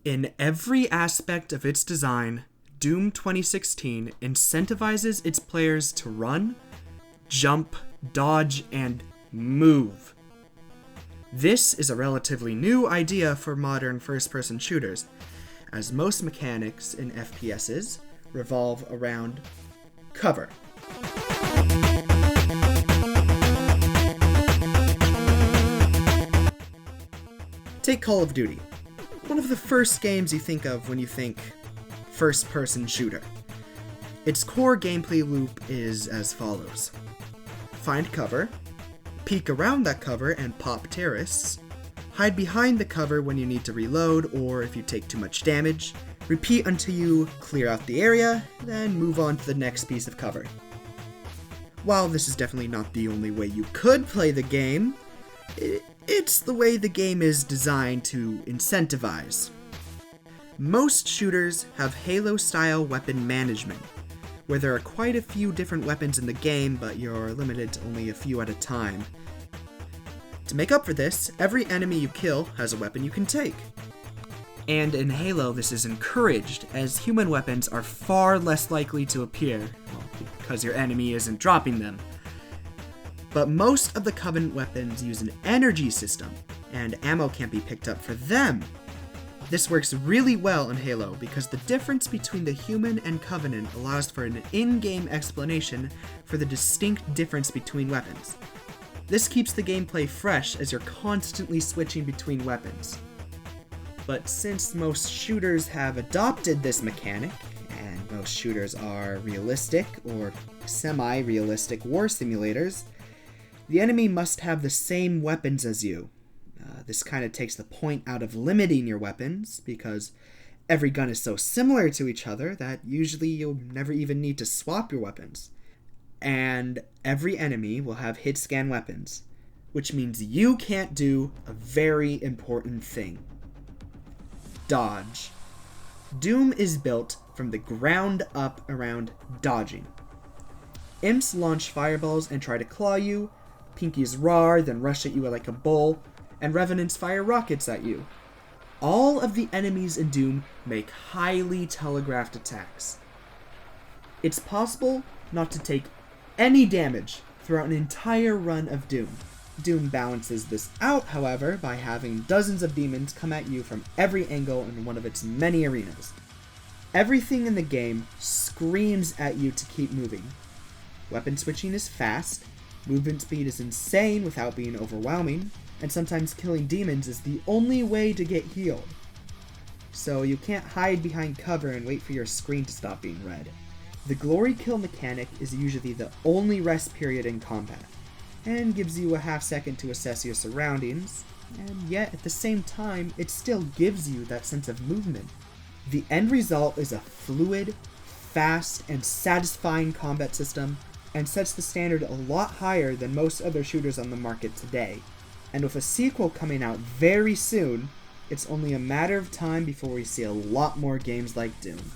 In every aspect of its design, Doom 2016 incentivizes its players to run, jump, dodge, and move. This is a relatively new idea for modern first-person shooters, as most mechanics in FPSs revolve around cover. Take Call of Duty, one of the first games you think of when you think first-person shooter. Its core gameplay loop is as follows. Find cover, peek around that cover and pop terrorists, hide behind the cover when you need to reload or if you take too much damage, repeat until you clear out the area, then move on to the next piece of cover. While this is definitely not the only way you could play the game, it's the way the game is designed to incentivize. Most shooters have Halo-style weapon management, where there are quite a few different weapons in the game, but you're limited to only a few at a time. To make up for this, every enemy you kill has a weapon you can take. And in Halo, this is encouraged, as human weapons are far less likely to appear, because your enemy isn't dropping them. But most of the Covenant weapons use an energy system, and ammo can't be picked up for them. This works really well in Halo because the difference between the human and Covenant allows for an in-game explanation for the distinct difference between weapons. This keeps the gameplay fresh as you're constantly switching between weapons. But since most shooters have adopted this mechanic, and most shooters are realistic or semi-realistic war simulators, the enemy must have the same weapons as you. This kind of takes the point out of limiting your weapons, because every gun is so similar to each other that usually you'll never even need to swap your weapons. And every enemy will have hit-scan weapons, which means you can't do a very important thing. Dodge. Doom is built from the ground up around dodging. Imps launch fireballs and try to claw you, Pinkies roar, then rush at you like a bull, and Revenants fire rockets at you. All of the enemies in Doom make highly telegraphed attacks. It's possible not to take any damage throughout an entire run of Doom. Doom balances this out, however, by having dozens of demons come at you from every angle in one of its many arenas. Everything in the game screams at you to keep moving. Weapon switching is fast, movement speed is insane without being overwhelming, and sometimes killing demons is the only way to get healed. So you can't hide behind cover and wait for your screen to stop being red. The glory kill mechanic is usually the only rest period in combat, and gives you a half second to assess your surroundings, and yet at the same time it still gives you that sense of movement. The end result is a fluid, fast, and satisfying combat system, and sets the standard a lot higher than most other shooters on the market today. And with a sequel coming out very soon, it's only a matter of time before we see a lot more games like Doom.